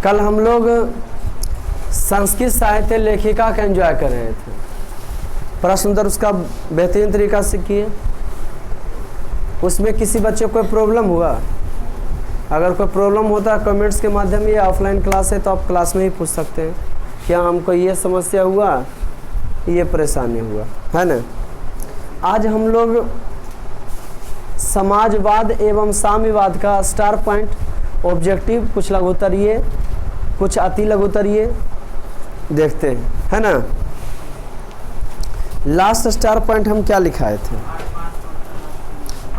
कल हम लोग संस्कृत साहित्य लेखिका का एंजॉय कर रहे थे। प्रश्न उत्तर उसका बेहतरीन तरीका से किए। उसमें किसी बच्चे को कोई प्रॉब्लम हुआ? अगर कोई प्रॉब्लम होता है कमेंट्स के माध्यम ये ऑफलाइन क्लास है तो आप क्लास में ही पूछ सकते हैं, क्या हमको ये समस्या हुआ, ये परेशानी हुआ, है ना। आज हम लोग समाजवाद एवं साम्यवाद का स्टार पॉइंट, ऑब्जेक्टिव, कुछ लघुत्तरीय, कुछ अति लघुत्तरीय देखते हैं, है ना। लास्ट स्टार पॉइंट हम क्या लिखाए थे?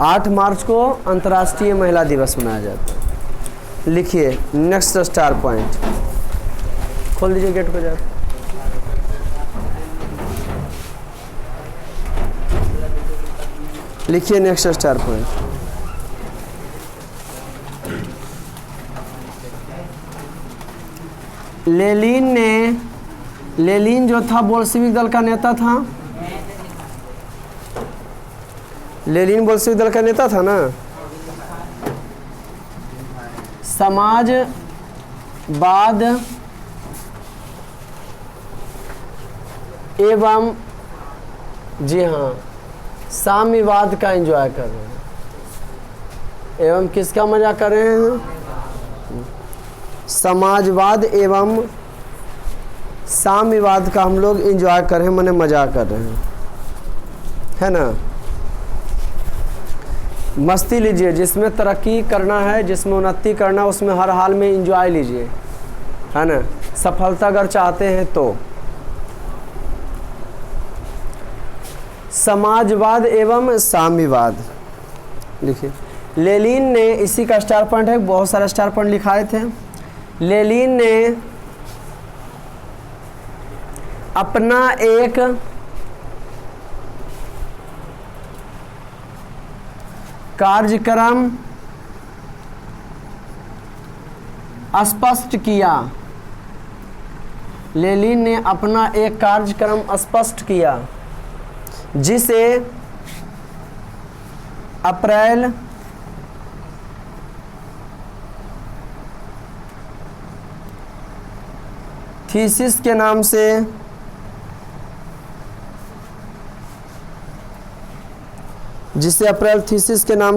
8 मार्च को अंतर्राष्ट्रीय महिला दिवस मनाया जाता है। लिखिए नेक्स्ट स्टार पॉइंट। खोल दीजिए गेट को जाकर। लिखिए नेक्स्ट स्टार पॉइंट। लेनिन जो था बोल्शेविक दल का नेता था। लेनिन बोल्शेविक दल का नेता था ना। समाजवाद एवं जी हाँ साम्यवाद का एंजॉय कर रहे हैं। एवं किसका मजा कर रहे हैं? समाजवाद एवं साम्यवाद का हम लोग एंजॉय कर रहे हैं, माने मजा कर रहे हैं, है ना। मस्ती लीजिए, जिसमें तरक्की करना है, जिसमें उन्नति करना है, उसमें हर हाल में एंजॉय लीजिए, है ना। सफलता अगर चाहते हैं तो। समाजवाद एवं साम्यवाद लिखिए। लेनिन ने, इसी का स्टार पॉइंट है, बहुत सारे स्टार पॉइंट लिखाए थे। लेनिन ने अपना एक कार्यक्रम स्पष्ट किया। लेनिन ने अपना एक कार्यक्रम स्पष्ट किया जिसे अप्रैल थीसिस के नाम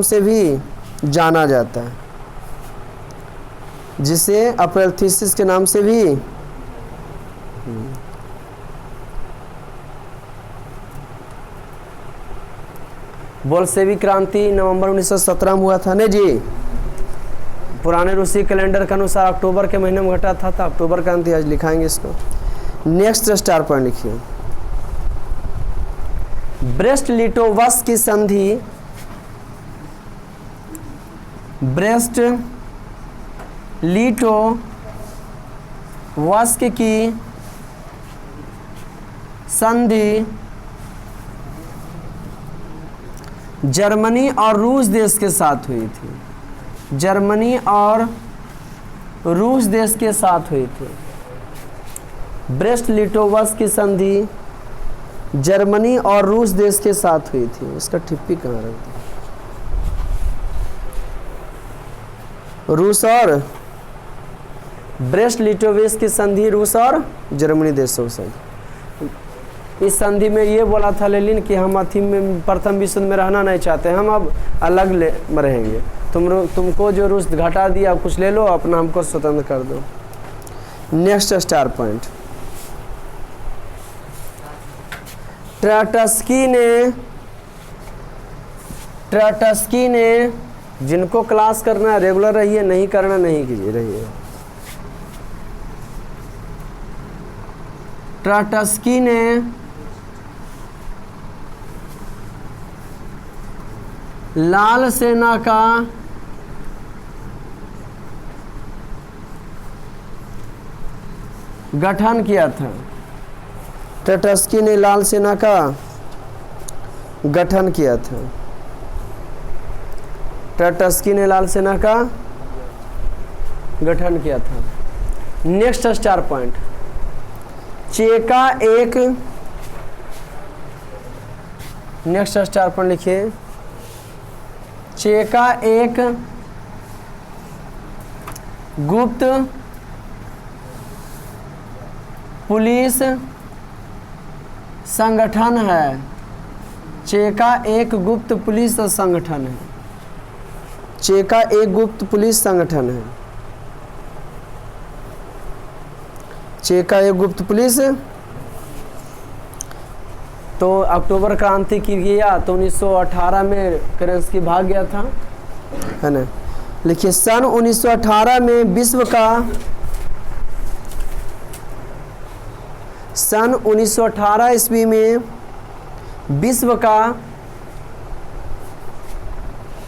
से भी जाना जाता है। जिसे अप्रैल थीसिस के नाम से भी बोल्शेविक क्रांति नवंबर 1917 में हुआ था ना जी। पुराने रूसी कैलेंडर के अनुसार अक्टूबर के महीने में घटा था, तो अक्टूबर क्रांति आज लिखाएंगे इसको। नेक्स्ट स्टार पॉइंट लिखिए। ब्रेस्ट लिटोवस्क की संधि, ब्रेस्ट लिटोवस्क की संधि जर्मनी और रूस देश के साथ हुई थी। जर्मनी और रूस देश के साथ हुई थी। ब्रेस्ट लिटोवस्क की संधि जर्मनी और रूस देश के साथ हुई थी। इसका टिप्पी कहाँ रख दिया? रूस और ब्रेस्ट लिटोवस्क की संधि रूस और जर्मनी देशों से। इस संधि में ये बोला था लेनिन कि हम अथी में प्रथम विश्व में रहना नहीं चाहते, हम अब अलग रहेंगे। तुमको जो रूस घटा दिया कुछ ले लो, अपना हमको स्वतंत्र कर दो। Next star point. ट्राटस्की ने, जिनको क्लास करना है रेगुलर रहिए, नहीं करना नहीं कीजिए रहिए। ट्राटस्की ने लाल सेना का गठन किया था। ट्राटस्की ने लाल सेना का गठन किया था। ट्राटस्की ने लाल सेना का गठन किया था। Next star point. चेका एक, नेक्स्ट स्टार पॉइंट लिखिए। चेका एक गुप्त पुलिस संगठन है। चेका एक गुप्त पुलिस संगठन है। चेका एक गुप्त पुलिस संगठन है। चेका एक गुप्त पुलिस। तो अक्टूबर क्रांति की किया तो 1918 में केरेंस्की भाग गया था, है ना। लिखिए सन 1918 में विश्व का, सन 1918 ईस्वी में विश्व का,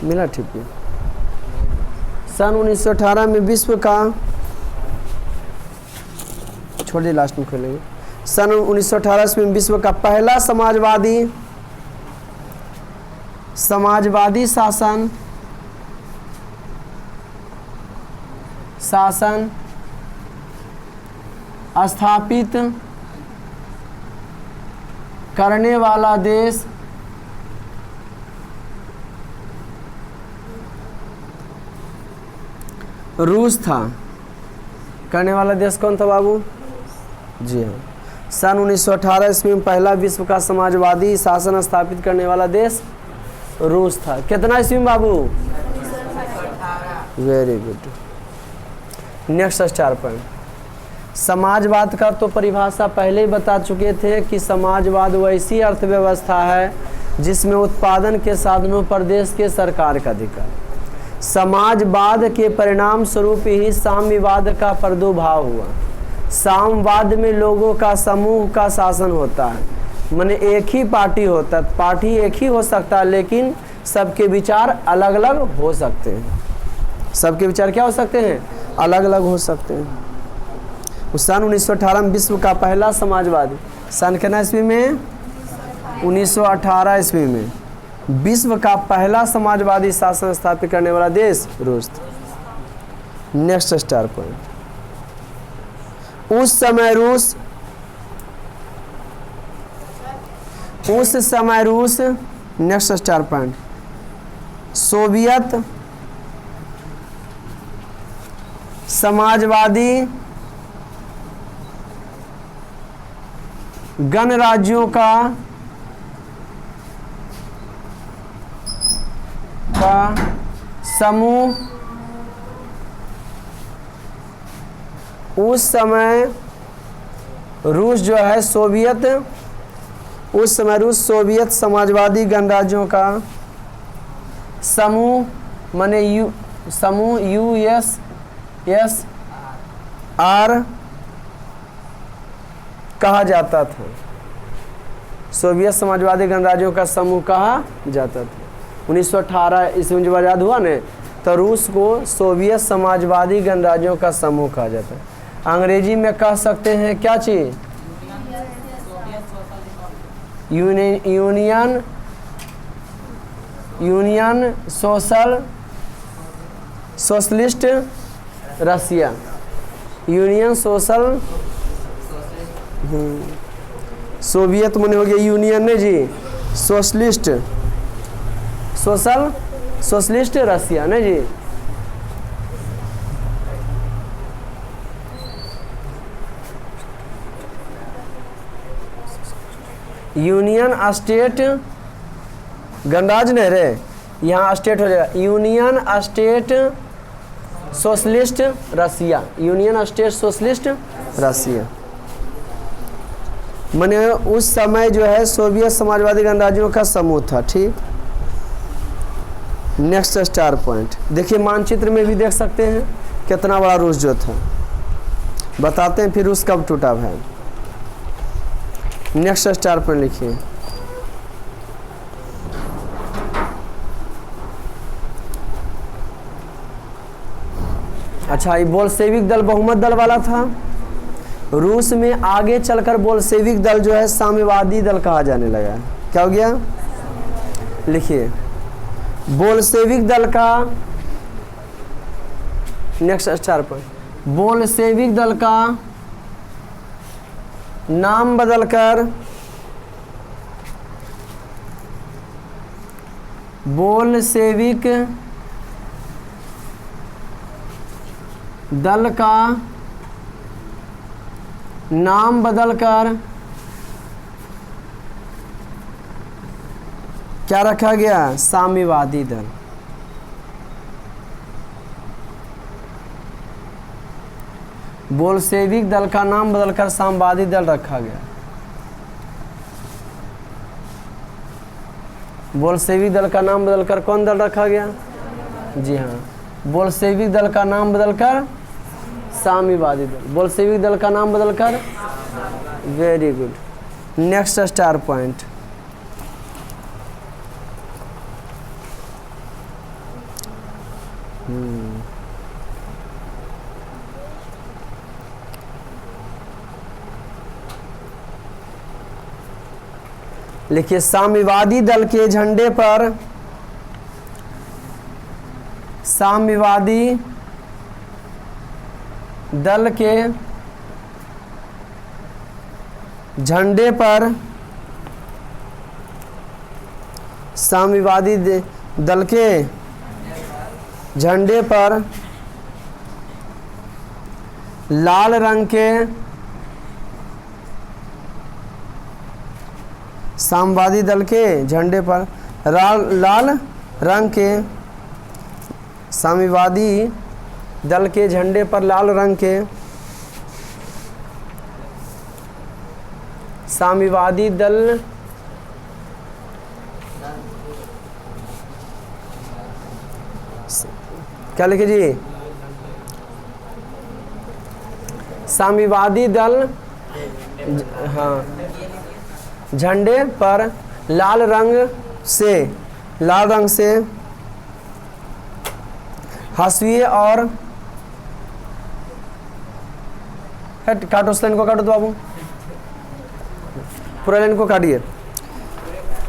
मिला ठीक है, सन 1918 में विश्व का, छोड़िए लास्ट में खोलेंगे। सन 1918 ईस्वी में विश्व का पहला समाजवादी शासन स्थापित करने वाला देश रूस था। करने वाला देश कौन था बाबू? जी हाँ, सन 1918 ईस्वी में पहला विश्व का समाजवादी शासन स्थापित करने वाला देश रूस था। कितना ईस्वी में बाबू? Very good. Next star point, समाजवाद का तो परिभाषा पहले ही बता चुके थे कि समाजवाद वैसी अर्थव्यवस्था है जिसमें उत्पादन के साधनों पर देश के सरकार का अधिकार। समाजवाद के परिणाम स्वरूप ही साम्यवाद का प्रादुर्भाव हुआ। साम्यवाद में लोगों का समूह का शासन होता है, माने एक ही पार्टी होता है, पार्टी एक ही हो सकता है लेकिन सबके विचार अलग अलग हो सकते हैं। सबके विचार क्या हो सकते हैं? अलग अलग हो सकते हैं। सन 1918 में विश्व का पहला समाजवादी, सन कितना ईस्वी में? 1918 ईस्वी में विश्व का पहला समाजवादी शासन स्थापित करने वाला देश रूस था। नेक्स्ट स्टार पॉइंट, उस समय रूस, नेक्स्ट स्टार पॉइंट, सोवियत समाजवादी गणराज्यों का समूह उस समय रूस जो है सोवियत, उस समय रूस सोवियत समाजवादी गणराज्यों का समूह, माने समूह USSR कहा जाता था। सोवियत समाजवादी गणराज्यों का समूह कहा जाता था। 1918 ईस्वी में जब आज़ाद हुआ ने तो रूस को सोवियत समाजवादी गणराज्यों का समूह कहा जाता है। अंग्रेजी में कह सकते हैं क्या चीज़? यूनियन सोशलिस्ट रसिया। यूनियन सोवियत मने हो गया यूनियन ने जी, सोशलिस्ट रसिया ने जी। यूनियन स्टेट गणराज्य नहीं रे, यहाँ स्टेट हो जाएगा यूनियन स्टेट सोशलिस्ट रसिया। यूनियन स्टेट सोशलिस्ट रसिया माने उस समय जो है सोवियत समाजवादी गणराज्यों का समूह था। ठीक, नेक्स्ट स्टार पॉइंट देखिए, मानचित्र में भी देख सकते हैं कितना बड़ा रूस जो था। बताते हैं फिर रूस कब टूटा भाई। नेक्स्ट स्टार पॉइंट लिखिए, अच्छा ये बोल्शेविक दल बहुमत दल वाला था। रूस में आगे चलकर बोल्शेविक दल जो है साम्यवादी दल कहा जाने लगा। क्या हो गया? लिखिए, बोल्शेविक दल का, नेक्स्ट स्टार पर, बोल्शेविक दल का नाम बदलकर बोल्शेविक दल का नाम बदलकर क्या रखा गया? साम्यवादी दल। बोल्शेविक दल का नाम बदलकर साम्यवादी दल रखा गया। बोल्शेविक दल का नाम बदलकर कौन दल रखा गया? जी हाँ, बोल्शेविक दल का नाम बदलकर साम्यवादी दल। बोल्शेविक दल का नाम बदलकर, very good. Next star point, लिखिए साम्यवादी दल के झंडे पर, साम्यवादी दल के झंडे पर, साम्यवादी दल के झंडे पर लाल रंग के, साम्यवादी दल के झंडे पर लाल रंग के, साम्यवादी दल के झंडे पर लाल रंग के, साम्यवादी दल क्या लिखे जी? साम्यवादी दल, हाँ, झंडे पर लाल रंग से हाशिए और काटो, लाइन को काटो तो बाबू, पूरा लाइन को काटिए।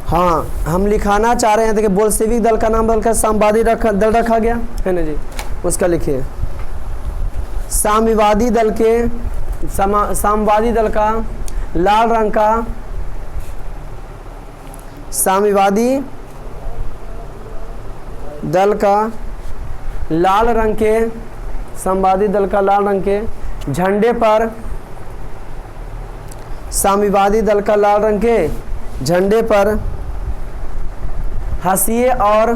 हाँ, हम लिखाना चाह रहे हैं देखिए, बोल्शेविक दल का नाम बदलकर साम्यवादी दल रखा गया है ना जी, उसका लिखिए साम्यवादी दल के, साम्यवादी दल का लाल रंग का, साम्यवादी दल का लाल रंग के, साम्यवादी दल का लाल रंग के झंडे पर, साम्यवादी दल का लाल रंग के झंडे पर हाशिए और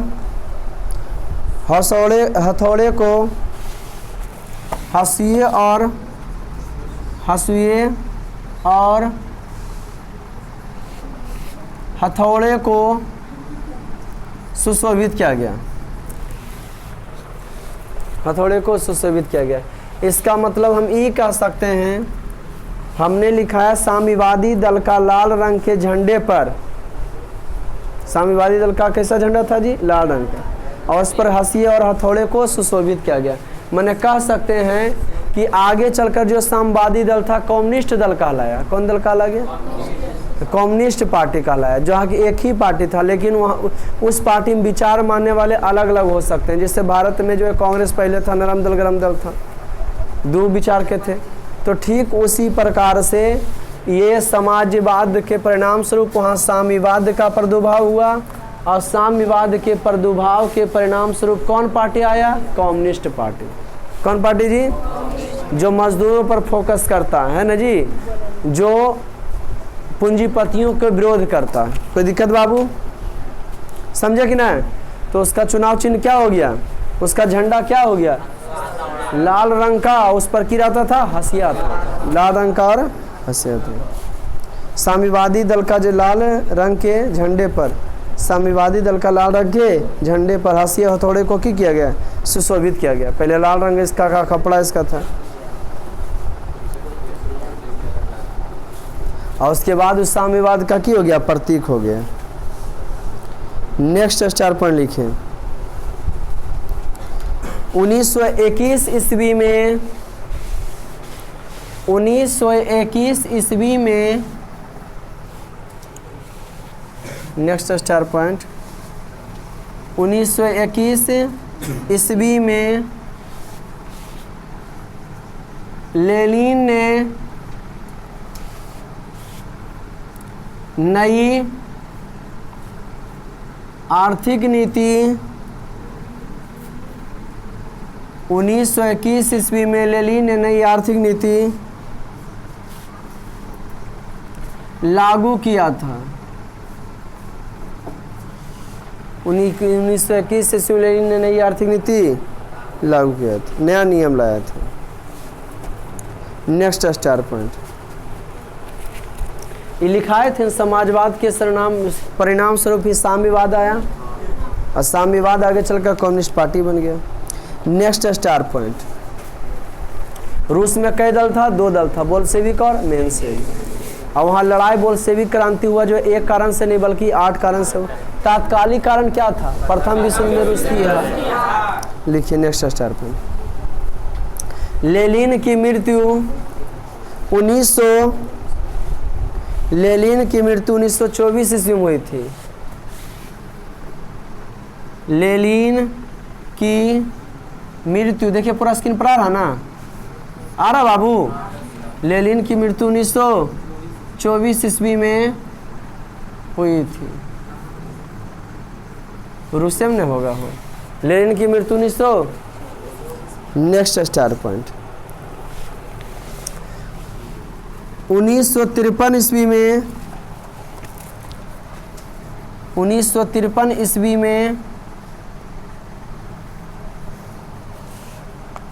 हथौड़े को, हाशिए और हथौड़े को सुशोभित किया गया, हथौड़े को सुशोभित किया गया। इसका मतलब हम ये कह सकते हैं, हमने लिखा है साम्यवादी दल का लाल रंग के झंडे पर, साम्यवादी दल का कैसा झंडा था जी? लाल रंग का, और उस पर हाशिए और हथौड़े को सुशोभित किया गया। मैंने कह सकते हैं कि आगे चलकर जो साम्यवादी दल था कम्युनिस्ट दल कहलाया। कौन दल कहला गया? कम्युनिस्ट पार्टी कहलाया, जहाँ की एक ही पार्टी था, लेकिन वहाँ उस पार्टी में विचार मानने वाले अलग अलग हो सकते हैं। जैसे भारत में जो है कांग्रेस पहले था, नरम दल गरम दल था, दो विचार के थे। तो ठीक उसी प्रकार से ये समाजवाद के परिणाम स्वरूप वहाँ साम्यवाद का प्रादुर्भाव हुआ, और साम्यवाद के प्रादुर्भाव के परिणाम स्वरूप कौन पार्टी आया? Communist party. कौन पार्टी जी? जो मजदूरों पर फोकस करता है ना जी, जो पूंजीपतियों के विरोध करता है। कोई दिक्कत बाबू? समझे कि ना? तो उसका चुनाव चिन्ह क्या हो गया? उसका झंडा क्या हो गया? लाल रंग का, उस पर क्या रहता था? हसिया था, लाल रंग का और हसिया था। साम्यवादी दल का जो लाल रंग के झंडे पर, साम्यवादी दल का लाल रंग के झंडे पर हाशिए हथौड़े को क्या किया गया? सुशोभित किया गया। पहले लाल रंग इसका का कपड़ा इसका था, और उसके बाद उस साम्यवाद का क्या हो गया? प्रतीक हो गया। नेक्स्ट स्टार पॉइंट लिखे। 1921 ईस्वी में, 1921 ईस्वी में, नेक्स्ट स्टार पॉइंट, 1921 ईस्वी में लेनिन ने नई आर्थिक नीति, 1921 ईस्वी में लेनिन ने नई आर्थिक नीति लागू किया था। 1921 ईस्वी में लेनिन ने नई आर्थिक नीति लागू किया था, नया नियम लाया था। नेक्स्ट स्टार पॉइंट, ये लिखाए थे समाजवाद के परिणाम स्वरूप ही साम्यवाद आया, और साम्यवाद आगे चलकर कम्युनिस्ट पार्टी बन गया। नेक्स्ट स्टार पॉइंट, रूस में कई दल था? 2 दल था, बोल्शेविक और मेंशेविक। और वहाँ लड़ाई बोल्शेविक क्रांति हुआ जो एक कारण से नहीं बल्कि 8 कारण से हुआ। तात्कालिक कारण क्या था? प्रथम विश्व युद्ध में रूस की है। लिखिए नेक्स्ट स्टार पॉइंट, लेनिन की मृत्यु 1924 ईस्वी में हुई थी। लेनिन की मृत्यु, देखिए पूरा स्क्रीन पर आ रहा ना, आ रहा बाबू। लेनिन की मृत्यु 1924 ईस्वी में हुई थी। रूसियम ने होगा हो। लेनिन की मृत्यु 1900। नेक्स्ट स्टार पॉइंट, 1953 ईस्वी में 1953 ईस्वी में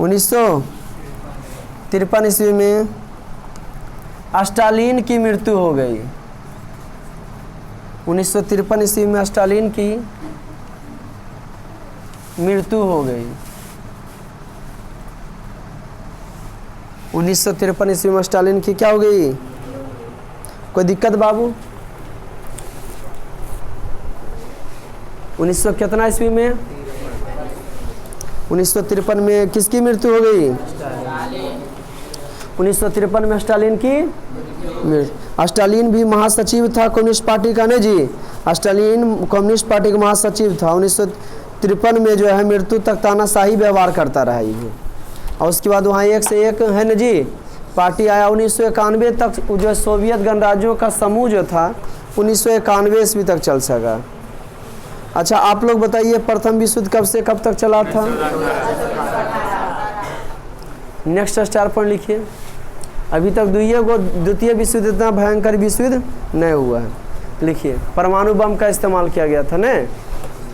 1953 ईस्वी में स्टालिन की मृत्यु हो गई। 1953 ईस्वी में स्टालिन की मृत्यु हो गई। 1953 ईस्वी में स्टालिन की क्या हो गई? कोई दिक्कत बाबू? 1900 कितना ईस्वी में? 1953 में किसकी मृत्यु हो गई? 1953 में स्टालिन की मृत्यु। स्टालिन भी महासचिव था कम्युनिस्ट पार्टी का, नहीं जी, स्टालिन कम्युनिस्ट पार्टी का महासचिव था। 1953 में जो है मृत्यु तक तानाशाही व्यवहार करता रहा ये। और उसके बाद वहाँ एक से एक है न जी पार्टी आया। 1991 तक जो सोवियत गणराज्यों का समूह जो था 1991 ईस्वी तक चल सका। अच्छा आप लोग बताइए प्रथम विश्व युद्ध कब से कब तक चला था? नेक्स्ट स्टार पॉइंट लिखिए। अभी तक द्वितीय विश्व युद्ध इतना भयंकर विश्व युद्ध नहीं हुआ है। लिखिए परमाणु बम का इस्तेमाल किया गया था न।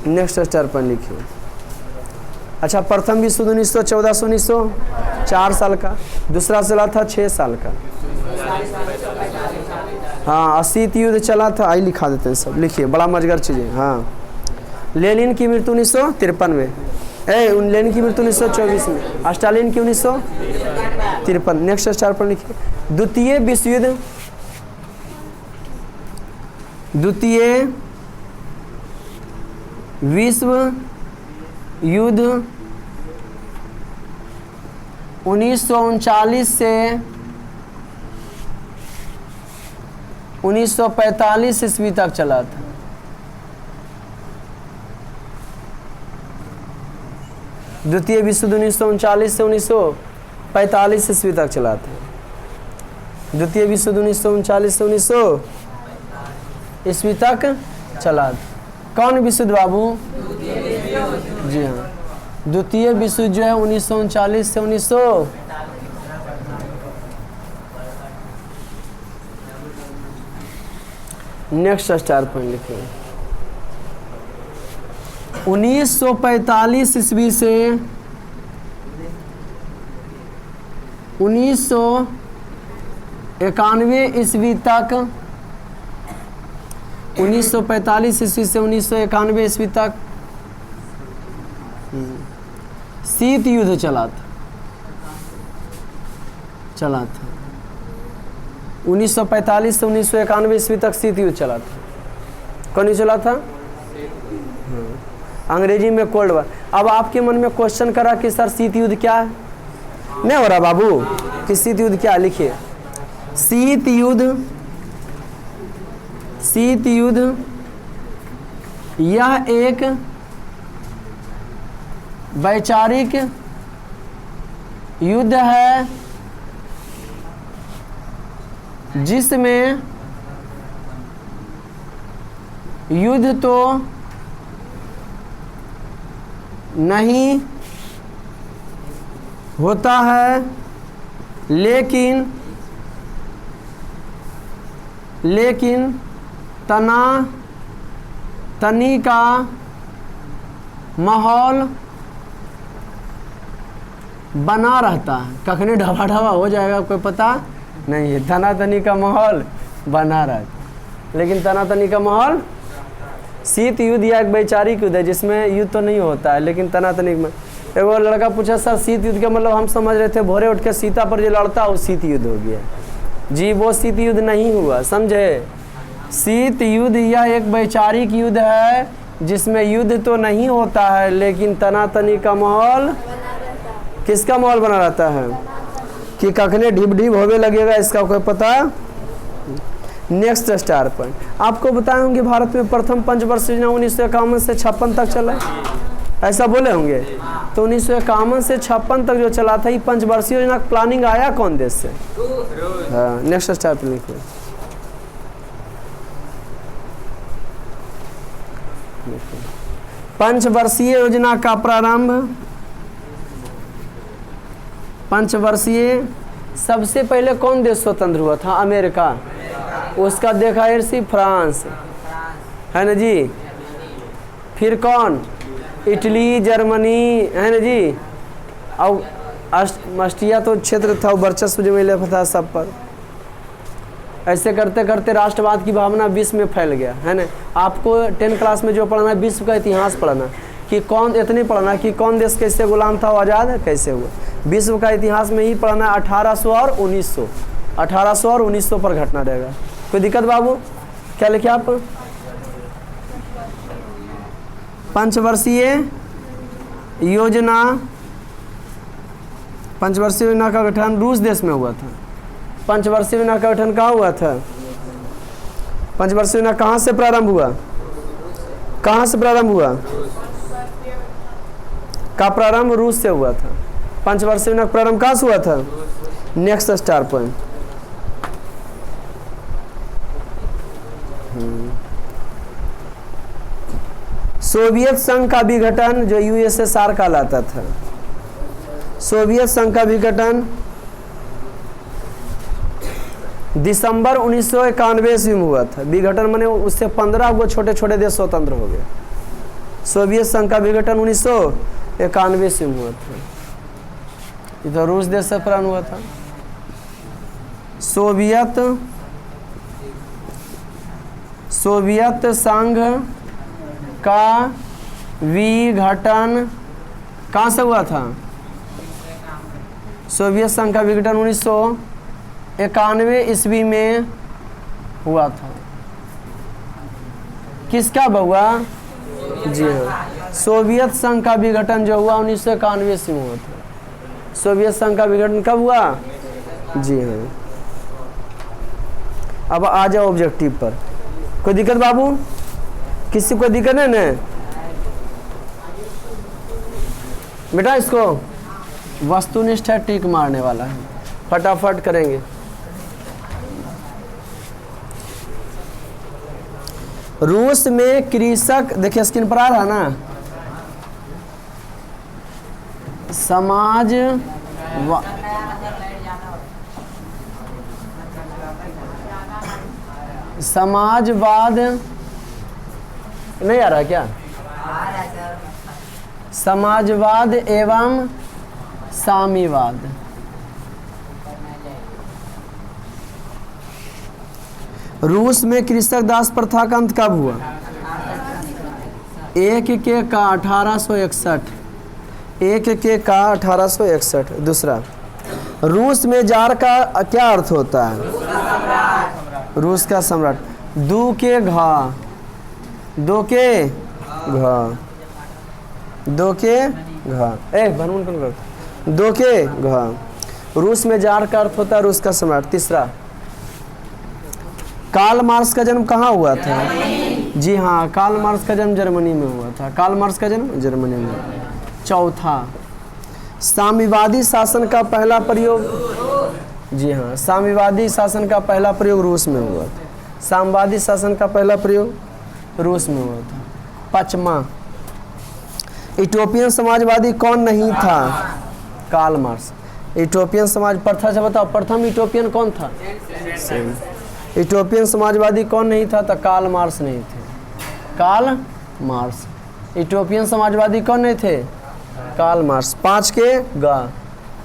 नेक्स्ट स्टार पॉइंट लिखिए। अच्छा प्रथम विश्व युद्ध 1914 से 1900 4 साल का, दूसरा चला था 6 साल का। हाँ शीत युद्ध चला था, आई लिखा देते हैं सब। लिखिए बड़ा मजगर चीज़ें। हाँ लेनिन की मृत्यु 1953 में, लेनिन की मृत्यु 1924 में, स्टालिन की 1953। नेक्स्ट स्टार पर लिखिए। द्वितीय विश्व युद्ध 1939 से 1945 ईस्वी तक चला था। द्वितीय विश्व युद्ध 1939 से 1945 ईस्वी तक चला था। द्वितीय विश्व युद्ध 1939 से 1900 ईस्वी तक चला था। कौन विश्व युद्ध बाबू? जी हाँ, द्वितीय विश्व युद्ध जो है 1939 से 1900। नेक्स्ट स्टार पॉइंट लिखिए। 1945 ईस्वी से 1991 ईस्वी तक, 1945 ईस्वी से 1991 ईस्वी तक शीत युद्ध चला था। 1945 से 1991 ईस्वी तक शीत युद्ध चला था। कौन चला था? अंग्रेजी में कोल्ड वॉर। अब आपके मन में क्वेश्चन करा कि सर शीत युद्ध क्या है? नहीं हो रहा बाबू कि शीत युद्ध क्या? लिखिए शीत युद्ध यह एक वैचारिक युद्ध है जिसमें युद्ध तो नहीं होता है लेकिन लेकिन तनी का माहौल बना रहता है। कखने ढवा ढवा हो जाएगा कोई पता नहीं है। तनातनी का माहौल बना रहता, लेकिन तनातनी का माहौल, शीत युद्ध या एक वैचारिक युद्ध है जिसमें युद्ध तो नहीं होता है, लेकिन तनातनी में। एगो लड़का पूछा सर शीत युद्ध का मतलब हम समझ रहे थे भोरे उठ के सीता पर जो लड़ता वो शीत युद्ध हो गया। जी वो शीत युद्ध नहीं हुआ, समझे। शीत युद्ध या एक वैचारिक युद्ध है जिसमें युद्ध तो नहीं होता है, लेकिन तनातनी का माहौल, किसका माहौल बना रहता है कि कखने ढिब ढिब होने लगेगा इसका कोई पता। नेक्स्ट स्टार पॉइंट आपको बताए होंगे भारत में प्रथम पंचवर्षीय योजना 1951 से 56 तक चला, ऐसा बोले होंगे। तो 1951 से 56 तक जो चला था ये पंचवर्षीय योजना प्लानिंग आया कौन देश से? हाँ, नेक्स्ट स्टार पे लिखिए। पंचवर्षीय योजना का प्रारंभ, पंचवर्षीय सबसे पहले कौन देश स्वतंत्र हुआ था? अमेरिका। उसका देखा सी फ्रांस, है ना जी। फिर कौन? इटली, जर्मनी, है ना जी। और ऑस्ट्रिया तो क्षेत्र था, वर्चस्व जो मिले था सब पर। ऐसे करते करते राष्ट्रवाद की भावना विश्व में फैल गया, है ना। आपको 10 क्लास में जो पढ़ना है विश्व का इतिहास पढ़ना, कि कौन, इतनी पढ़ना कि कौन देश कैसे गुलाम था, आज़ाद कैसे हुआ। विश्व का इतिहास में ही पढ़ना 1800 और 1900, 1800 और 1900 पर घटना रहेगा। कोई दिक्कत बाबू? क्या लिखे आप? पंचवर्षीय योजना, पंचवर्षीय योजना का गठन रूस देश में हुआ था। पंचवर्षीय योजना का गठन कहाँ हुआ था? पंचवर्षीय योजना कहाँ से प्रारंभ हुआ? कहाँ से प्रारंभ हुआ? का प्रारंभ रूस से हुआ था। पंचवर्षीय योजना का प्रारंभ कहाँ से हुआ था? Next star point. सोवियत संघ का विघटन, जो यूएसएसआर कहलाता था। सोवियत संघ का विघटन दिसंबर 1991 ईस्वी में हुआ था। विघटन माने उससे 15 गो छोटे छोटे देश स्वतंत्र हो गए। सोवियत संघ का विघटन 1991 ईस्वी में हुआ था। ये तो रूस देश से प्रारंभ हुआ था। सोवियत संघ का विघटन कहाँ से हुआ था? सोवियत संघ का विघटन 1991 ईस्वी में हुआ था। किसका हुआ? जी हाँ, सोवियत संघ का विघटन जो हुआ 1991 ईस्वी में हुआ था। सोवियत संघ का विघटन कब हुआ? जी हाँ। अब आ जाओ ऑब्जेक्टिव पर। कोई दिक्कत बाबू? किसी को दिक्कत है ना बेटा? इसको वस्तुनिष्ठ है, टिक मारने वाला है, फटाफट करेंगे। रूस में कृषक, देखिए स्क्रीन पर आ रहा ना, समाजवाद नहीं आ रहा क्या? समाजवाद एवं साम्यवाद। रूस में कृषक दास प्रथा का अंत कब हुआ? 1/1861। 1/1861। दूसरा, रूस में जार का क्या अर्थ होता है? रूस का सम्राट। 2 के घा, 2 के घा, 2 के घा, भनमुन कौन करता? 2 के घा। रूस में जार का अर्थ होता है रूस का सम्राट। तीसरा, कार्ल मार्क्स का जन्म कहाँ हुआ था? जी हाँ, कार्ल मार्क्स का जन्म जर्मनी में हुआ था। कार्ल मार्क्स का जन्म जर्मनी में। चौथा, साम्यवादी शासन का पहला प्रयोग, जी हाँ, साम्यवादी शासन का पहला प्रयोग रूस में हुआ था। साम्यवादी शासन का पहला प्रयोग रूस में हुआ था। पांचवा, इटोपियन समाजवादी कौन नहीं था? Karl Marx. इटोपियन समाज प्रथा से बताओ, प्रथम इटोपियन कौन था? इथोपियन समाजवादी कौन नहीं था? तो कार्ल मार्क्स नहीं थे, कार्ल मार्क्स। इथोपियन समाजवादी कौन नहीं थे? Karl marks. 5 के गा,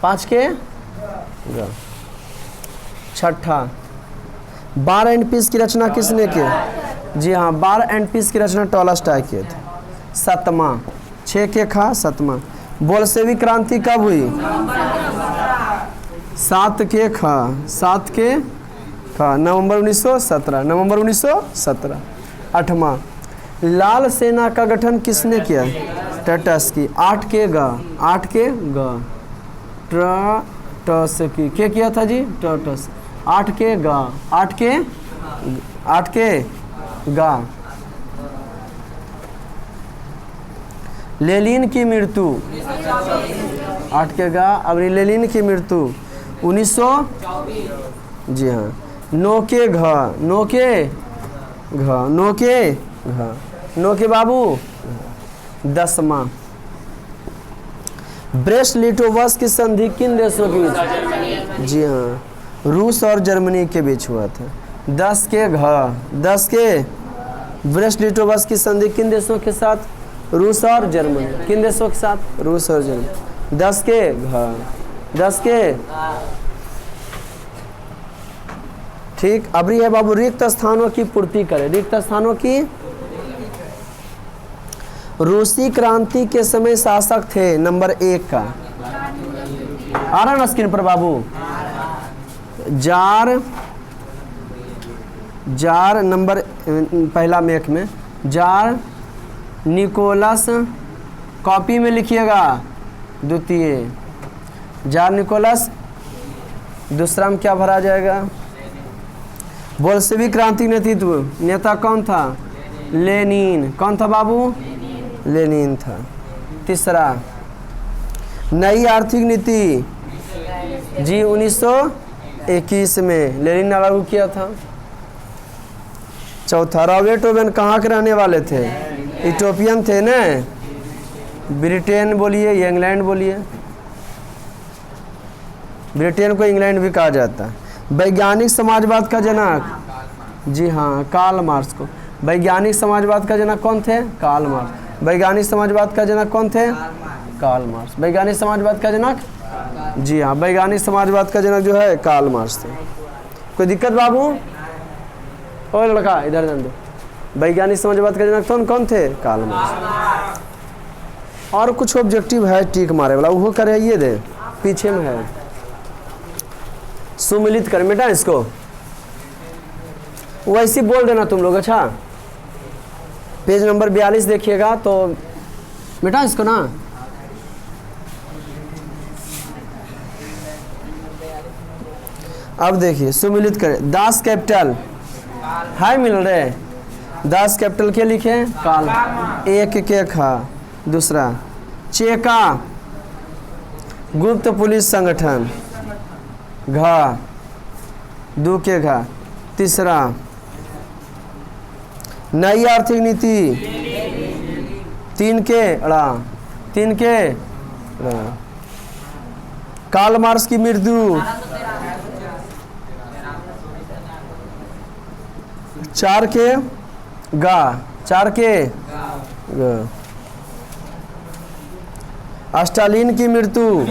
5 के गा। छठा, वार एंड पीस की रचना किसने की? जी हाँ, वार एंड पीस की रचना टॉलस्टॉय किए थे। 7वां, 6 के खा, 7वां, बोल्शेविक क्रांति कब हुई? 7 के खा, 7 के खा, नवंबर 1917, नवंबर 1917। 8वां, लाल सेना का गठन किसने किया? ट्रॉट्स्की। 8 के गा, 8 के गा, ट्रॉट्स्की। क्या किया था जी? ट्रॉट्स्की। 8 के गा, 8 के गा। लेनिन की मृत्यु 8 के गा। अब लेनिन की मृत्यु 1900, जी हाँ, 9 के घ, 9 के घ, 9 के घ, 9 के बाबू। 10वां, ब्रेस्ट लिटोवस की संधि किन देशों के बीच? जी हाँ, रूस और जर्मनी के बीच हुआ था। 10 के घ, 10 के, ब्रेस्ट लिटोवस की संधि किन देशों के साथ? रूस और जर्मनी। किन देशों के साथ? रूस और जर्मनी। 10 के घ, 10 के। ठीक। अब है बाबू, रिक्त स्थानों की पूर्ति करें। रिक्त स्थानों की। रूसी क्रांति के समय शासक थे नंबर 1 का, आ रहा ना स्क्रीन पर बाबू? जार नंबर पहला मेक में जार निकोलस, कॉपी में लिखिएगा द्वितीय, जार निकोलस। दूसरा में क्या भरा जाएगा? बोल्शेविक क्रांति नेतृत्व नेता कौन था? लेनिन। कौन था बाबू? लेनिन था। तीसरा, नई आर्थिक नीति जी 1921 में लेनिन ने लागू किया था। चौथा, रॉबर्ट ओवेन कहाँ के रहने वाले थे? इथोपियन थे न? ब्रिटेन बोलिए या इंग्लैंड बोलिए, ब्रिटेन को इंग्लैंड भी कहा जाता है। वैज्ञानिक समाजवाद का जनक, जी हाँ, कार्ल मार्क्स को। वैज्ञानिक समाजवाद का जनक कौन थे? Karl Marx. वैज्ञानिक समाजवाद का जनक कौन थे? Karl Marx. वैज्ञानिक समाजवाद का जनक, जी हाँ, वैज्ञानिक समाजवाद का जनक जो है कार्ल मार्क्स थे। कोई दिक्कत बाबू? ओ लड़का इधर जान दो। वैज्ञानिक समाजवाद का जनक कौन थे? Karl Marx. और कुछ ऑब्जेक्टिव है टीक मारे वाला, वो करे ये दे, पीछे में है। सुमिलित कर बेटा इसको, वैसे बोल देना तुम लोग। अच्छा, पेज नंबर 42 देखिएगा तो बेटा इसको ना, अब देखिए सुमिलित करें। दास कैपिटल हाई मिल रहे, दास कैपिटल के लिखे? काल। 1 के खा। दूसरा, चेका गुप्त पुलिस संगठन, घा, 2 के घा। तीसरा, नई आर्थिक नीति 3 के अड़ा, 3 के अड़ा। कार्ल मार्क्स की मृत्यु 4 के गा, 4 के गा। स्टालिन की मृत्यु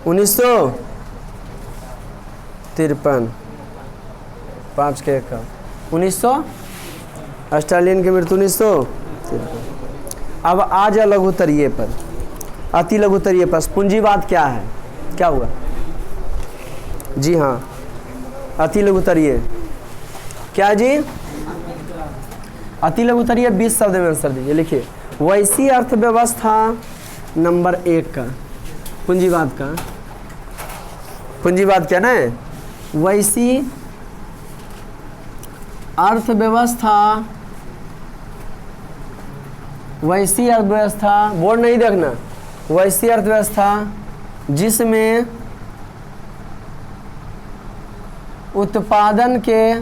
1953, 5 के का 1900। स्टालिन की मृत्यु 1953। अब आ जा लघुतरीय पर, अति लघुतरीय पर। पूंजीवाद क्या है? क्या हुआ? जी हाँ, अति लघुतरीय क्या जी? अति लघुतरीय 20 शब्द में आंसर दीजिए। लिखिए, वैसी अर्थव्यवस्था नंबर 1 का पूंजीवाद का, पूंजीवाद क्या ना, वैसी अर्थव्यवस्था, वैसी अर्थव्यवस्था, बोर्ड नहीं देखना, वैसी अर्थव्यवस्था जिसमें उत्पादन के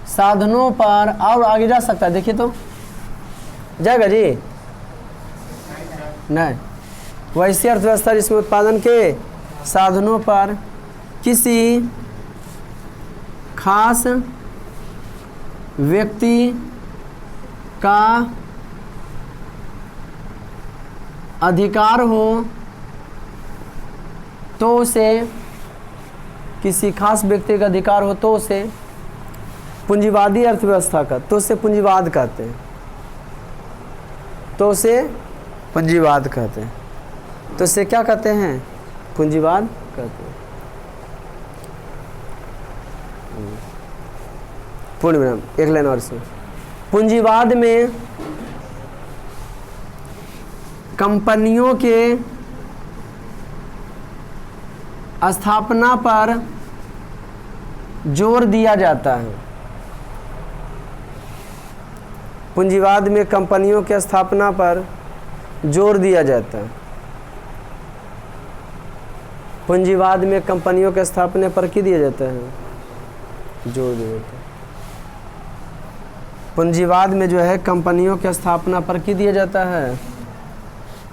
साधनों पर, और आगे जा सकता है, देखिए तो जाएगा जी? नहीं, वैसी अर्थव्यवस्था जिसमें उत्पादन के साधनों पर किसी खास व्यक्ति का अधिकार हो तो उसे, किसी खास व्यक्ति का अधिकार हो तो उसे पूंजीवादी अर्थव्यवस्था का, तो उसे पूंजीवाद कहते हैं, तो उसे पूंजीवाद कहते हैं, तो उसे क्या कहते हैं? पूंजीवाद कहते हैं। पूर्ण विराम, एक लाइन और से। पूंजीवाद में कंपनियों के स्थापना पर जोर दिया जाता है। पूंजीवाद में कंपनियों की स्थापना पर जोर दिया जाता है। पूंजीवाद में कंपनियों के स्थापना पर क्या दिया जाता है? जोर दिया जाता है। पूंजीवाद में जो है कंपनियों की स्थापना पर क्या दिया जाता है?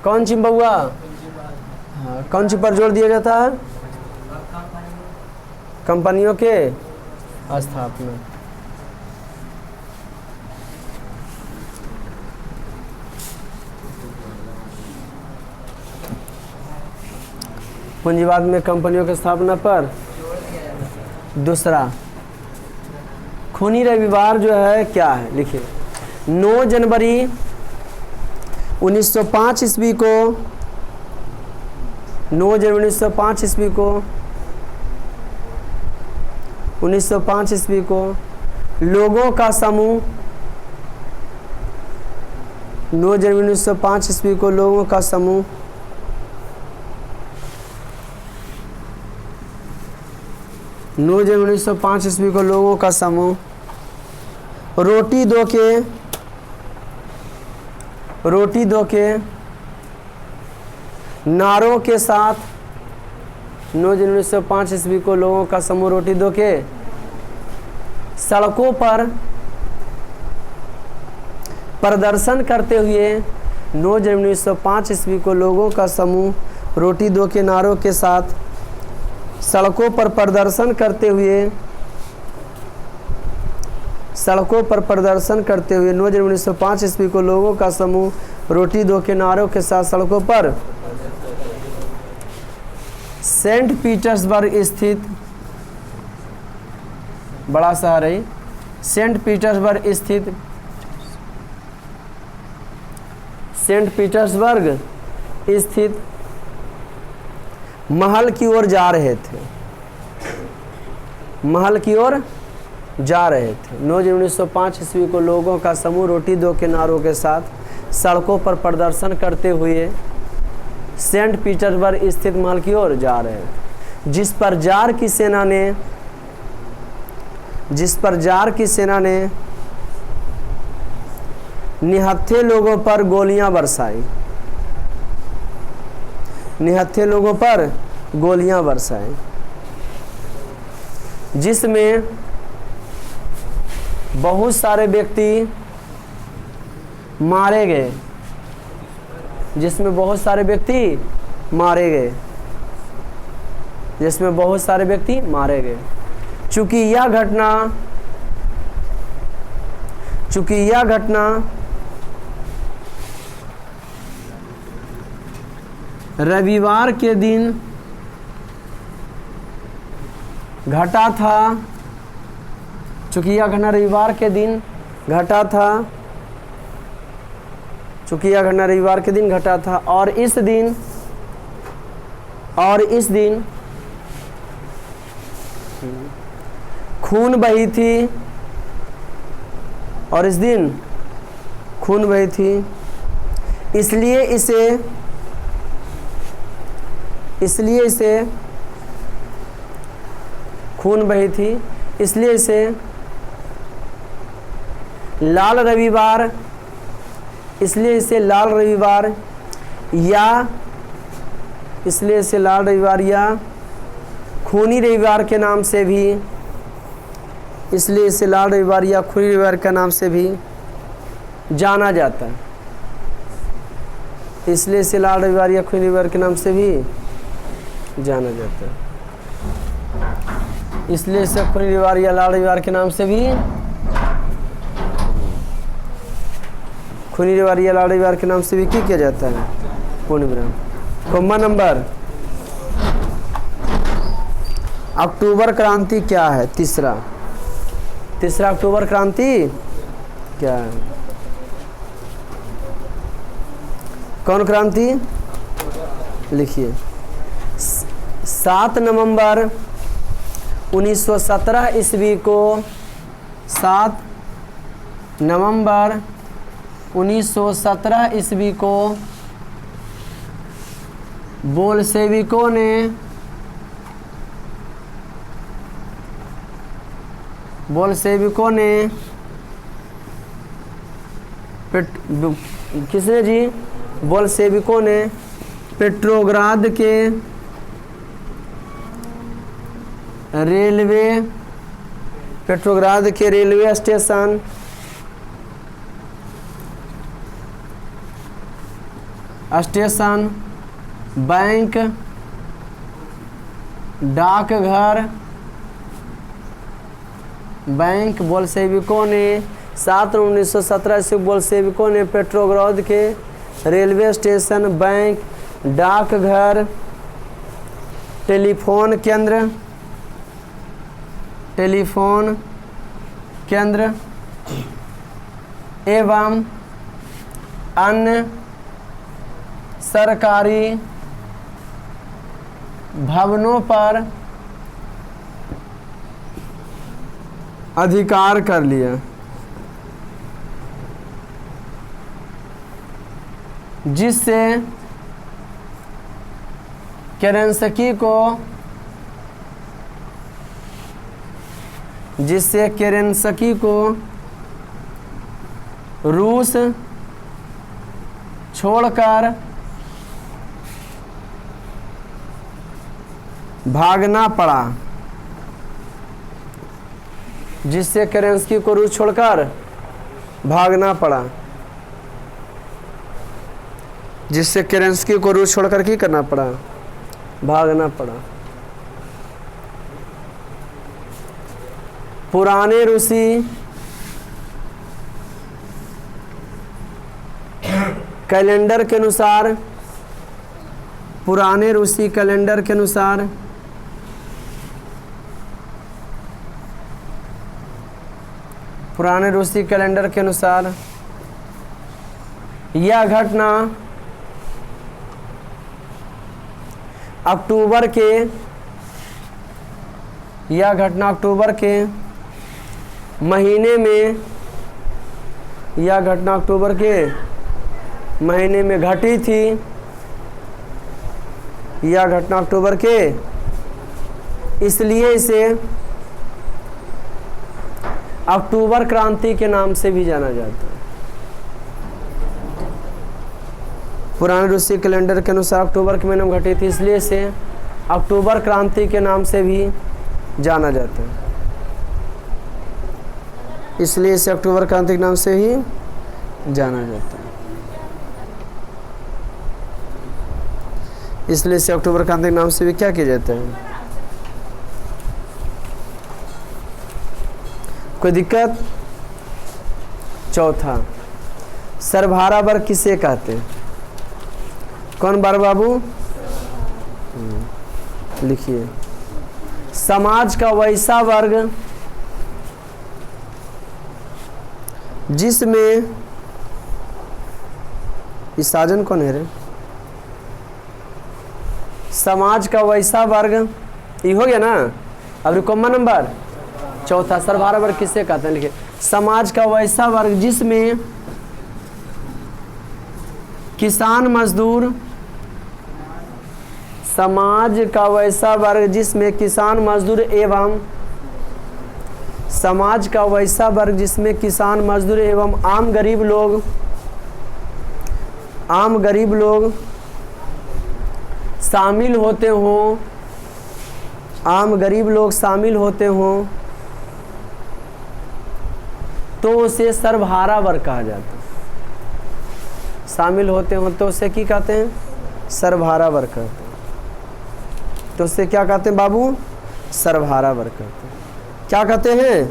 कौन सी बउआ? हाँ, कौन सी पर जोर दिया जाता है? कंपनियों के स्थापना। पूंजीवाद में कंपनियों की स्थापना पर। दूसरा, खूनी रविवार जो है क्या है? लिखिए। 9 जनवरी 1905 ईस्वी को, 9 जनवरी 1905 ईस्वी को, 1905 ईस्वी को लोगों का समूह, 9 जनवरी 1905 ईस्वी को लोगों का समूह नौ जनवरी 1905 ईस्वी को लोगों का समूह रोटी दो के नारों के साथ, 9 जनवरी 1905 ईस्वी को लोगों का समूह रोटी दो के सड़कों पर प्रदर्शन करते हुए, 9 जनवरी 1905 ईस्वी को लोगों का समूह रोटी दो के नारों के साथ सड़कों पर प्रदर्शन करते हुए 9 जनवरी 1905 ईस्वी को लोगों का समूह रोटी दो के नारों के साथ सड़कों पर सेंट पीटर्सबर्ग स्थित, बड़ा शहर है, सेंट पीटर्सबर्ग स्थित महल की ओर जा रहे थे। 9 जनवरी 1905 ईस्वी को लोगों का समूह रोटी दो के नारों के साथ सड़कों पर प्रदर्शन करते हुए सेंट पीटर्सबर्ग स्थित महल की ओर जा रहे थे, जिस पर जार की सेना ने निहत्थे लोगों पर गोलियां बरसाई, जिसमें बहुत सारे व्यक्ति मारे गए। चूंकि यह घटना रविवार के दिन घटा था, और इस दिन खून बही थी, इसलिए इसे लाल रविवार या खूनी रविवार के नाम से भी जाना जाता है। इसलिए इसे लाल रविवार या खूनी रविवार के नाम से भी जाना जाता है। इसलिए इसे खुली दीवार या लाल दीवार के नाम से भी, खुली दीवार या लाल दीवार के नाम से भी क्या किया जाता है, पूर्ण विराम। कॉमा नंबर, अक्टूबर क्रांति क्या है? तीसरा अक्टूबर क्रांति क्या है? कौन क्रांति? लिखिए। 7 नवंबर 1917 ईस्वी को, 7 नवंबर 1917 ईस्वी को बोल्शेविकों ने किसने जी? बोल्शेविकों ने पेट्रोग्राद के रेलवे स्टेशन, बैंक, डाकघर, बोल्शेविकों ने 7 1917 से बोल्शेविकों ने पेट्रोग्राद के रेलवे स्टेशन, बैंक, डाकघर, टेलीफोन केंद्र एवं अन्य सरकारी भवनों पर अधिकार कर लिया, जिससे केरेंस्की को रूस छोड़कर भागना पड़ा, जिससे केरेंस्की को रूस छोड़कर भागना पड़ा, जिससे केरेंस्की को रूस छोड़कर क्या करना पड़ा? भागना पड़ा। पुराने रूसी कैलेंडर के अनुसार, पुराने रूसी कैलेंडर के अनुसार यह घटना अक्टूबर के महीने में घटी थी। यह घटना अक्टूबर के, इसलिए इसे अक्टूबर क्रांति के नाम से भी जाना जाता है। पुराने रूसी कैलेंडर के अनुसार अक्टूबर के महीने में घटी थी, इसलिए इसे अक्टूबर क्रांति के नाम से भी जाना जाता है। इसलिए इसे अक्टूबर क्रांति के नाम से ही जाना जाता है। इसलिए इसे अक्टूबर क्रांति के नाम से भी क्या किया जाता है? कोई दिक्कत? चौथा, सर्वहारा वर्ग किसे कहते हैं? कौन बार बाबू? लिखिए। समाज का वैसा वर्ग जिसमें, इस साजन कौन है रे? समाज का वैसा वर्ग, ये हो गया ना। अब कॉमा नंबर चौथा, सर्वहारा वर्ग किसे कहते हैं? लिखिए। समाज का वैसा वर्ग जिसमें किसान मजदूर, समाज का वैसा वर्ग जिसमें किसान मजदूर एवं समाज का वैसा वर्ग जिसमें किसान मजदूर एवं आम गरीब लोग शामिल होते हों, आम गरीब लोग शामिल होते हों, तो उसे सर्वहारा वर्ग कहा जाता है। शामिल होते हों तो उसे क्या कहते हैं? सर्वहारा वर्ग कहते हैं। तो उससे क्या कहते हैं बाबू? सर्वहारा वर्ग कहते हैं। क्या कहते हैं?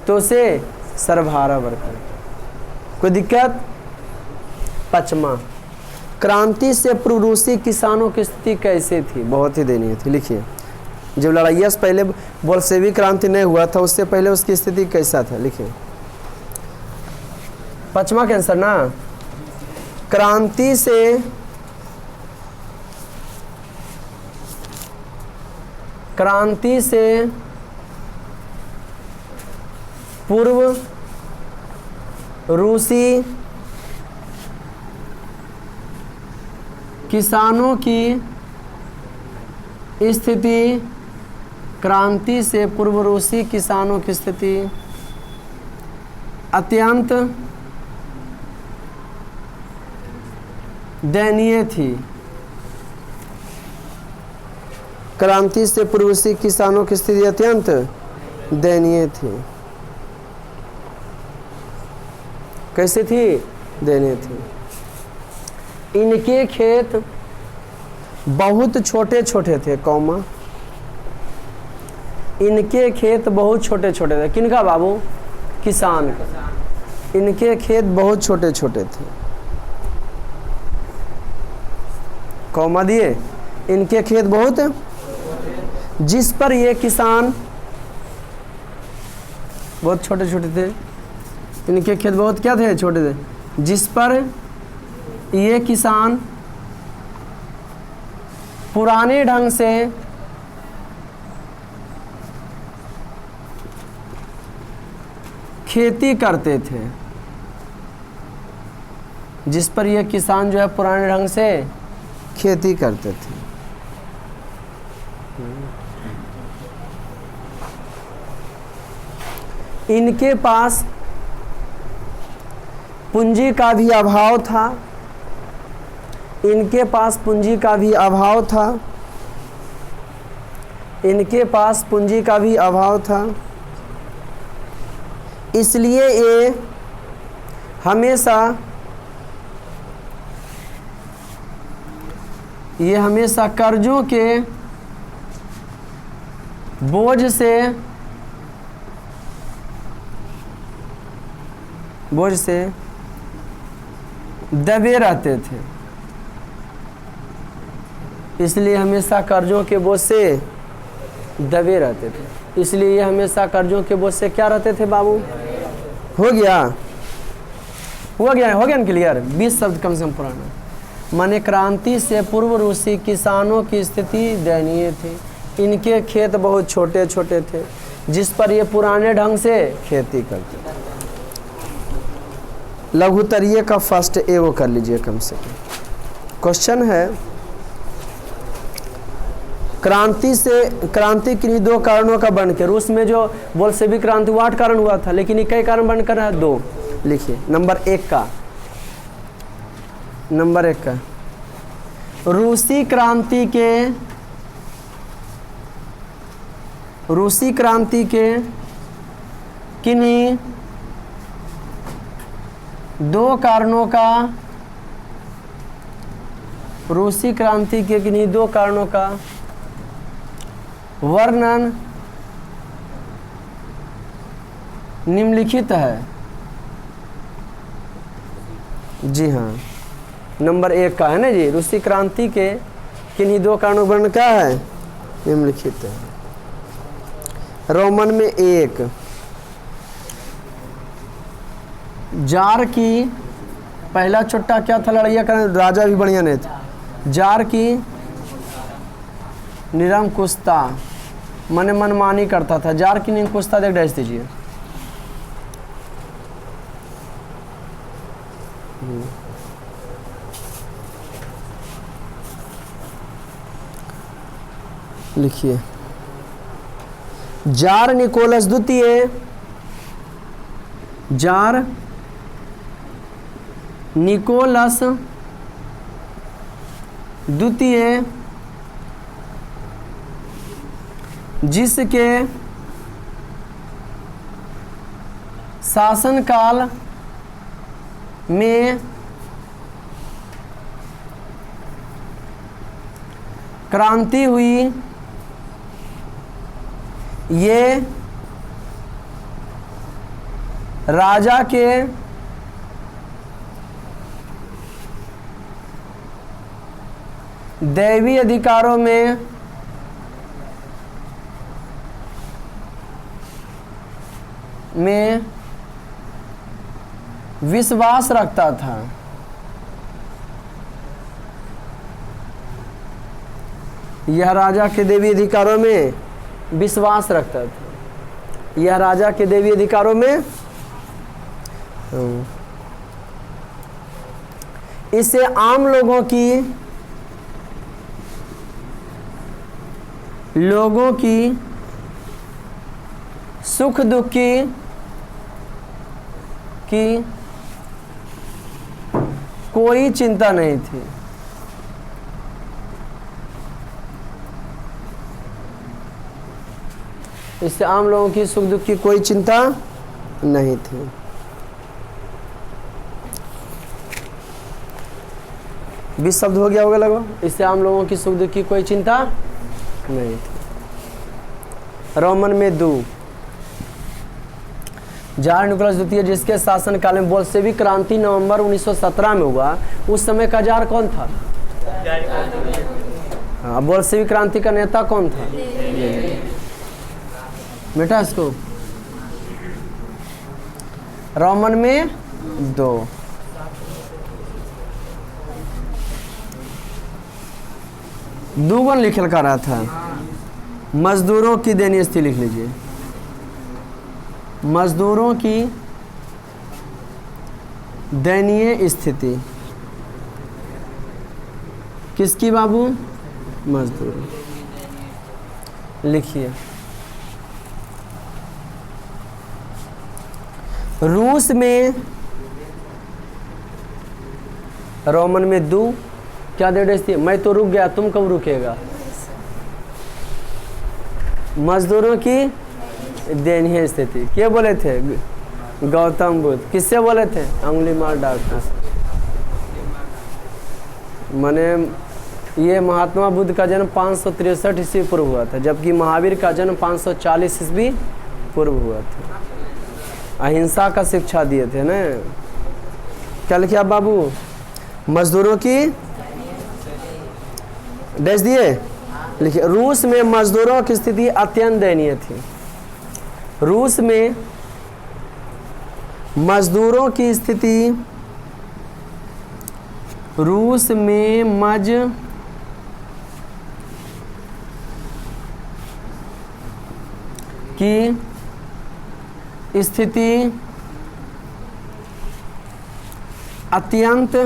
तो उसे सर्वहारा वर्ग कहते हैं। कोई दिक्कत? पांचवा, क्रांति से पूर्व रूसी किसानों की स्थिति कैसे थी? बहुत ही दयनीय थी। लिखिए, जब लड़ाइया से पहले बोल्शेविक क्रांति नहीं हुआ था, उससे पहले उसकी स्थिति कैसा था? लिखिए, पांचवा का आंसर ना, क्रांति से पूर्व रूसी किसानों की स्थिति, क्रांति से पूर्व रूसी किसानों की स्थिति अत्यंत दयनीय थी। क्रांति से पूर्व रूसी किसानों की स्थिति अत्यंत दयनीय थी। कैसे थी? दयनीय थी। इनके खेत बहुत छोटे छोटे थे, कौमा, इनके खेत बहुत छोटे छोटे थे। किनका बाबू? किसान का। इनके खेत बहुत छोटे छोटे थे, कौमा दिए, इनके खेत बहुत, जिस पर ये किसान बहुत छोटे छोटे थे, इनके खेत बहुत क्या थे? छोटे थे, जिस पर ये किसान पुराने ढंग से खेती करते थे। जिस पर ये किसान जो है पुराने ढंग से खेती करते थे। इनके पास पूंजी का भी अभाव था, इनके पास पूंजी का भी अभाव था, इनके पास पूंजी का भी अभाव था। इसलिए ये हमेशा कर्जों के बोझ से दबे रहते थे। इसलिए हमेशा कर्जों के बोझ से दबे रहते थे। इसलिए ये हमेशा कर्जों के बोझ से क्या रहते थे बाबू? हो गया ना क्लियर? 20 शब्द कम से कम पुराना। माने क्रांति से पूर्व रूसी किसानों की स्थिति दयनीय थी। इनके खेत बहुत छोटे छोटे थे, जिस पर ये पुराने ढंग से खेती करते थे। लघुतरीय का फर्स्ट ए वो कर लीजिए कम से कम। क्वेश्चन है, क्रांति किन्हीं दो कारणों का बनकर, रूस में जो बोल्शेविक क्रांति 8 कारण हुआ था, लेकिन ये कई कारण बनकर है? 2। लिखिए, नंबर 1 का रूसी क्रांति के किन्हीं 2 कारणों का, रूसी क्रांति के किन्हीं 2 कारणों का वर्णन निम्नलिखित है। जी हाँ, नंबर 1 का है ना जी, रूसी क्रांति के किन्हीं 2 कारणों का वर्णन क्या है? निम्नलिखित है। रोमन में 1, जार की पहला चुट्टा क्या था? लड़ाइया का राजा भी बढ़िया नहीं था। जार की निरंकुशता, मनमानी करता था। जार की निरंकुशता देख डैश दीजिए। लिखिए, जार निकोलस द्वितीय, जार निकोलस द्वितीय, जिसके शासनकाल में क्रांति हुई, ये राजा के दैवी अधिकारों में विश्वास रखता था। यह राजा के दैवी अधिकारों में विश्वास रखता था। यह राजा के दैवी अधिकारों में इससे आम लोगों की सुख दुख की कोई चिंता नहीं थी। इससे आम लोगों की सुख दुख की कोई चिंता नहीं थी। 20 शब्द हो गया होगा लगभग। इससे आम लोगों की सुख दुख की कोई चिंता नहीं थी। रोमन में 2 जार निकोलस द्वितीय जिसके शासन काल में बोल्शेविक क्रांति नवंबर 1917 में हुआ, उस समय का जार कौन था? हाँ, बोल्शेविक क्रांति का नेता कौन था? बेटा इसको रोमन में 2 दुगुन लिखल का रहा था। मजदूरों की दयनीय स्थिति लिख लीजिए। मजदूरों की दयनीय स्थिति किसकी बाबू? मजदूर। लिखिए। रूस में रोमन में 2 क्या दे थी? मैं तो रुक गया, तुम कब रुकेगा? मजदूरों की दयनीय स्थिति क्या बोले थे? गौतम बुद्ध। किससे बोले थे? अंगुली मार डालना। माने ये महात्मा बुद्ध का जन्म 563 ईस्वी पूर्व हुआ था, जबकि महावीर का जन्म 540 ईस्वी पूर्व हुआ था। अहिंसा का शिक्षा दिए थे ना। क्या लिखिए आप बाबू? मजदूरों की डैश दिए। लिखिए। रूस में मजदूरों की स्थिति अत्यंत दयनीय थी। रूस में मजदूरों की स्थिति की स्थिति अत्यंत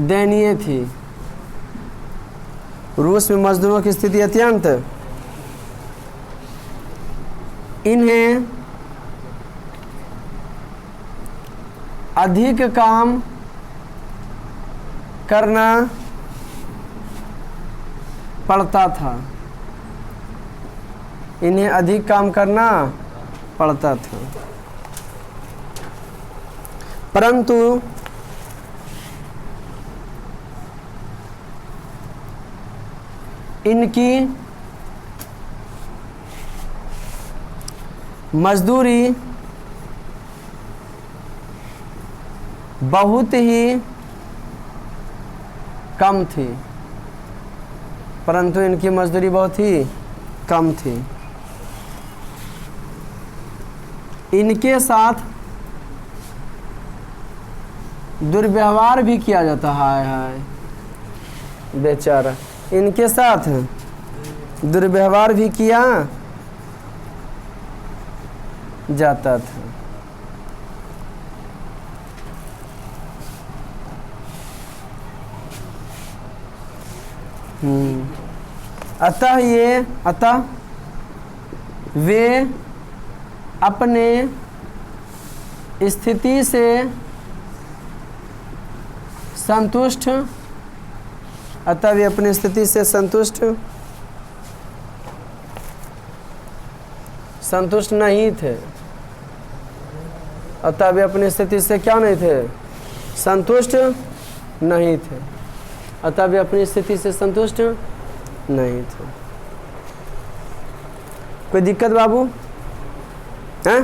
दयनीय थी। रूस में मजदूरों की स्थिति अत्यंत, इन्हें अधिक काम करना पड़ता था। इन्हें अधिक काम करना पड़ता था। परंतु इनकी मजदूरी बहुत ही कम थी। परंतु इनकी मजदूरी बहुत ही कम थी। इनके साथ दुर्व्यवहार भी किया जाता। हाय हाय बेचारा। इनके साथ दुर्व्यवहार भी किया जाता था। अतः वे अपने स्थिति से संतुष्ट नहीं थे। अतः वे अपनी स्थिति से क्या नहीं थे? संतुष्ट नहीं थे, अतः वे अपनी स्थिति से संतुष्ट नहीं थे। कोई दिक्कत बाबू हैं?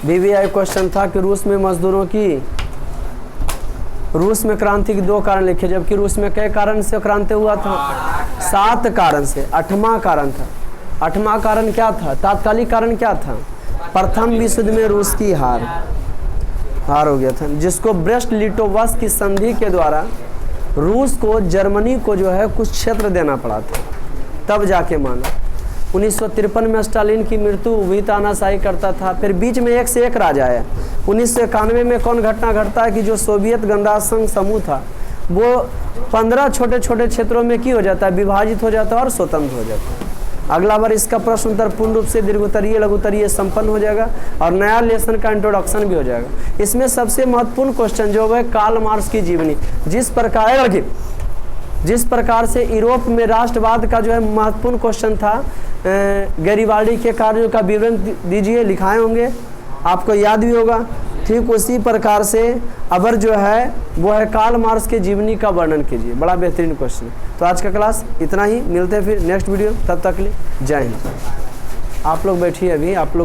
VVI क्वेश्चन था कि रूस में क्रांति के 2 कारण लिखे, जबकि रूस में कई कारण से क्रांति हुआ था? 7 कारण से। 8वां कारण था। 8वां कारण क्या था? तात्कालिक कारण क्या था? प्रथम विश्व युद्ध में रूस की हार हो गया था, जिसको ब्रेस्ट लिटोवस्क की संधि के द्वारा रूस को, जर्मनी को जो है कुछ क्षेत्र देना पड़ा था, तब जाके माना। 1953 में स्टालिन की मृत्यु हुई, तानाशाही करता था, फिर बीच में एक से एक राजा है। 1991 में कौन घटना घटता है कि जो सोवियत गणराज्य संघ समूह था वो 15 छोटे छोटे क्षेत्रों में की हो जाता है, विभाजित हो जाता है और स्वतंत्र हो जाता है। अगला बार इसका प्रश्न उत्तर पूर्ण रूप से दीर्घोत्तरीय लघुत्तरीय संपन्न हो जाएगा और नया लेसन का इंट्रोडक्शन भी हो जाएगा। इसमें सबसे महत्वपूर्ण क्वेश्चन जो है कार्ल मार्क्स की जीवनी, जिस प्रकार से यूरोप में राष्ट्रवाद का जो है महत्वपूर्ण क्वेश्चन था, गैरिबाल्डी के कार्यों का विवरण दीजिए, लिखाए होंगे, आपको याद भी होगा। ठीक उसी प्रकार से अबर जो है वो है कार्ल मार्क्स के जीवनी का वर्णन कीजिए। बड़ा बेहतरीन क्वेश्चन है। तो आज का क्लास इतना ही, मिलते हैं फिर नेक्स्ट वीडियो, तब तक के लिए जय हिंद। आप लोग बैठिए, अभी आप लोग